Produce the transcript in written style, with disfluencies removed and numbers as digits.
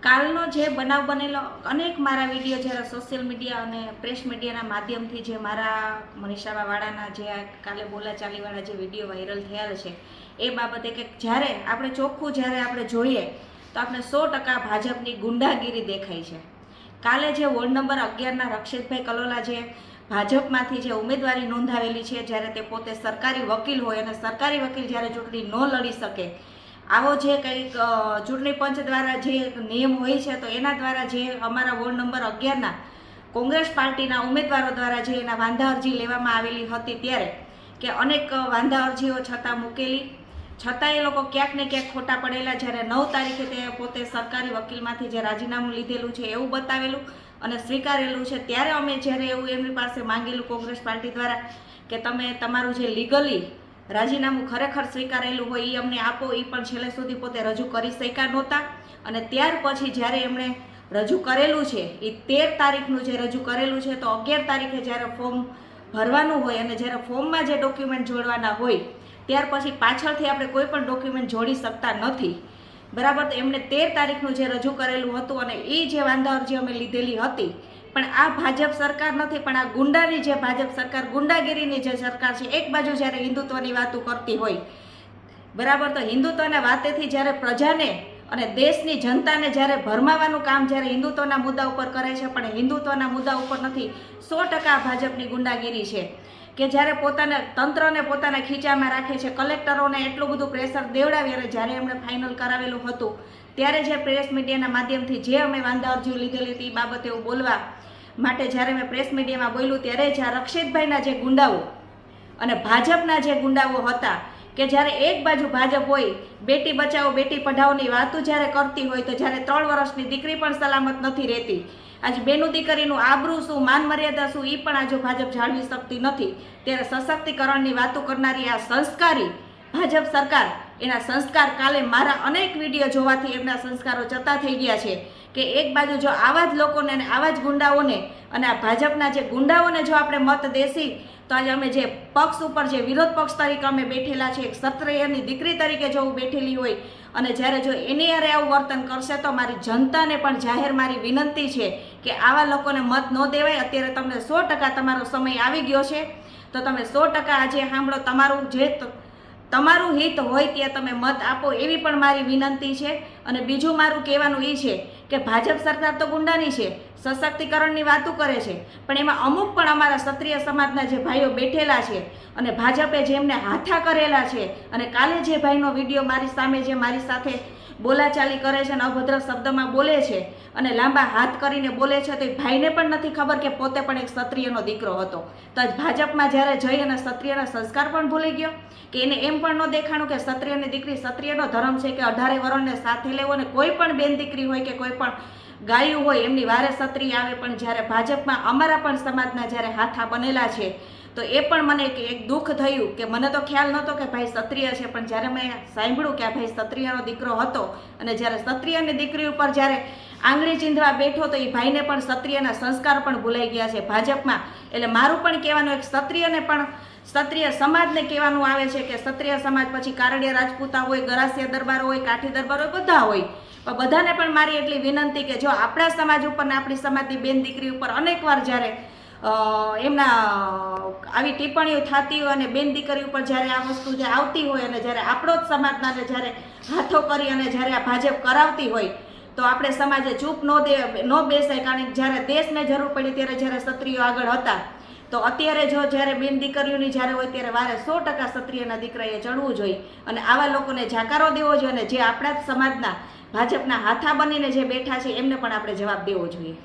કાલનો જે બનાવ બનેલો અનેક મારા વિડીયો જ્યારે સોશિયલ મીડિયા અને પ્રેસ મીડિયાના માધ્યમથી જે મારા મનીષાવાળાના જે કાલે બોલાચાલીવાળા જે વિડીયો વાયરલ થયેલ છે એ બાબતે કે જ્યારે આપણે ચોખ્ખું જ્યારે આપણે જોઈએ તો આપણે 100% ભાજપની ગુંડાગીરી દેખાય છે। કાલે જે વોર્ડ નંબર 11ના રક્ષિતભાઈ કલોલા જે ભાજપમાંથી જે ઉમેદવારી નોંધાવેલી છે, જ્યારે તે પોતે સરકારી વકીલ હોય અને સરકારી વકીલ જ્યારે ચૂંટણી ન લડી શકે, આવો જે કંઈક ચૂંટણી પંચ દ્વારા જે નિયમ હોય છે તો એના દ્વારા જે અમારા વોર્ડ નંબર 11ના કોંગ્રેસ પાર્ટીના ઉમેદવારો દ્વારા જે એના વાંધા અરજી લેવામાં આવેલી હતી, ત્યારે કે અનેક વાંધા અરજીઓ છતાં મૂકેલી છતાં એ લોકો ક્યાંક ને ક્યાંક ખોટા પડેલા। જ્યારે 9 તારીખે તે પોતે સરકારી વકીલમાંથી જે રાજીનામું લીધેલું છે એવું બતાવેલું અને સ્વીકારેલું છે, ત્યારે અમે જ્યારે એવું એમની પાસે માંગેલું કોંગ્રેસ પાર્ટી દ્વારા કે તમે તમારું જે લીગલી રાજીનામું ખરેખર સ્વીકારેલું હોય એ અમને આપો, એ પણ છેલ્લે સુધી પોતે રજૂ કરી શક્યા નહોતા। અને ત્યાર પછી જ્યારે એમણે રજૂ કરેલું છે એ 13 તારીખનું જે રજૂ કરેલું છે, તો 11 તારીખે જ્યારે ફોર્મ ભરવાનું હોય અને જ્યારે ફોર્મમાં જે ડોક્યુમેન્ટ જોડવાના હોય ત્યાર પછી પાછળથી આપણે કોઈ પણ ડોક્યુમેન્ટ જોડી શકતા નથી, બરાબર। તો એમણે 13 તારીખનું જે રજૂ કરેલું હતું અને એ જે વાંધા અરજી અમે લીધેલી હતી, પણ આ ભાજપ સરકાર નથી, પણ આ ગુંડાની જે ભાજપ સરકાર, ગુંડાગીરીની જે સરકાર છે, એક બાજુ જ્યારે હિન્દુત્વની વાતો કરતી હોય, બરાબર, તો હિન્દુત્વના વાતેથી જ્યારે પ્રજાને અને દેશની જનતાને જ્યારે ભરમાવાનું કામ જ્યારે હિન્દુત્વના મુદ્દા ઉપર કરે છે, પણ હિન્દુત્વના મુદ્દા ઉપર નથી। 100% ભાજપની ગુંડાગીરી છે કે જ્યારે પોતાના તંત્રને પોતાના ખીચામાં રાખે છે, કલેક્ટરોને એટલું બધું પ્રેશર દેવડાવી અને જ્યારે એમણે ફાઇનલ કરાવેલું હતું ત્યારે જે પ્રેસ મીડિયાના માધ્યમથી જે અમે વાંધા અરજીઓ લીધેલી હતી એ બાબતે એવું બોલવા માટે જ્યારે મેં પ્રેસ મીડિયામાં બોલ્યું, ત્યારે જ્યાં રક્ષિતભાઈના જે ગુંડાઓ અને ભાજપના જે ગુંડાઓ હતા કે જ્યારે એક બાજુ ભાજપ હોય બેટી બચાવો બેટી પઢાઓની વાતો જ્યારે કરતી હોય, તો જ્યારે 3 વર્ષની દીકરી પણ સલામત નથી રહેતી, આજે બેનું દીકરીનું આબરૂ શું, માન મર્યાદા શું, એ પણ આજે ભાજપ જાળવી શકતી નથી, ત્યારે સશક્તિકરણની વાતો કરનારી આ સંસ્કારી ભાજપ સરકાર, એના સંસ્કાર કાલે મારા અનેક વિડીયો જોવાથી એમના સંસ્કારો જતા થઈ ગયા છે કે એક બાજુ જો આવા જ લોકોને અને આવા જ ગુંડાઓને અને આ ભાજપના જે ગુંડાઓને જો આપણે મત દેશી, તો આજે અમે જે પક્ષ ઉપર જે વિરોધ પક્ષ તરીકે અમે બેઠેલા છે, એક ક્ષત્રિયની દીકરી તરીકે જો હું બેઠેલી હોય અને જ્યારે જો એની હારે આવું વર્તન કરશે, તો મારી જનતાને પણ જાહેર મારી વિનંતી છે કે આવા લોકોને મત ન દેવાય। અત્યારે તમને 100% તમારો સમય આવી ગયો છે, તો તમે 100% આજે સાંભળો, તમારું જે તમારું હિત હોય ત્યાં તમે મત આપો, એવી પણ મારી વિનંતી છે। અને બીજું મારું કહેવાનું એ છે કે ભાજપ સરકાર તો ગુંડાની છે, સશક્તિકરણની વાતો કરે છે, પણ એમાં અમુક પણ અમારા ક્ષત્રિય સમાજના જે ભાઈઓ બેઠેલા છે અને ભાજપે જેમને હાથા કરેલા છે, અને કાલે જે ભાઈનો વિડીયો મારી સામે જે મારી સાથે બોલાચાલી કરે છે અને અભદ્ર શબ્દમાં બોલે છે અને લાંબા હાથ કરીને બોલે છે, તો એ ભાઈને પણ નથી ખબર કે પોતે પણ એક ક્ષત્રિયનો દીકરો હતો, તો આજ ભાજપમાં જ્યારે જઈ અને ક્ષત્રિયના સંસ્કાર પણ ભૂલી ગયો કે એને એમ પણ ન દેખાણું કે ક્ષત્રિયની દીકરી, ક્ષત્રિયનો ધર્મ છે કે 18 વરણને સાથે લેવો, અને કોઈ પણ બેન દીકરી હોય કે કોઈ પણ ગાયું હોય એમની વારે ક્ષત્રિય આવે, પણ જ્યારે ભાજપમાં અમારા પણ સમાજના જ્યારે હાથા બનેલા છે, તો એ પણ મને એક દુઃખ થયું કે મને તો ખ્યાલ નહોતો કે ભાઈ ક્ષત્રિય છે, પણ જ્યારે મેં સાંભળ્યું કે આ ભાઈ ક્ષત્રિયનો દીકરો હતો અને જ્યારે ક્ષત્રિયની દીકરી ઉપર જ્યારે આંગળી ચીંધવા બેઠો, તો એ ભાઈને પણ ક્ષત્રિયના સંસ્કાર પણ ભૂલાઈ ગયા છે ભાજપમાં। એટલે મારું પણ કહેવાનું એક ક્ષત્રિયને પણ ક્ષત્રિય સમાજને કહેવાનું આવે છે કે ક્ષત્રિય સમાજ પછી કારડિયા રાજપૂતા હોય, ગરાસિયા દરબાર હોય, કાઠી દરબાર હોય, બધા હોય, પણ બધાને પણ મારી એટલી વિનંતી કે જો આપણા સમાજ ઉપર ને આપણી સમાજની બેન દીકરી ઉપર અનેકવાર જ્યારે એમના આવી ટિપ્પણીઓ થતી હોય અને બેન દીકરી ઉપર જ્યારે આ વસ્તુ જે આવતી હોય અને જ્યારે આપણો જ સમાજના જ્યારે હાથો કરી અને જ્યારે આ ભાજપ કરાવતી હોય, તો આપણે સમાજે ચૂપ ન બેસાય, કારણ કે જ્યારે દેશને જરૂર પડી ત્યારે જ્યારે ક્ષત્રિયો આગળ હતા, તો અત્યારે જો જ્યારે બેન દીકરીઓની જ્યારે હોય ત્યારે વારે 100% ક્ષત્રિયના દીકરાએ ચડવું જોઈએ અને આવા લોકોને જાકારો દેવો જોઈએ, અને જે આપણા જ સમાજના ભાજપના હાથા બનીને જે બેઠા છે એમને પણ આપણે જવાબ દેવો જોઈએ।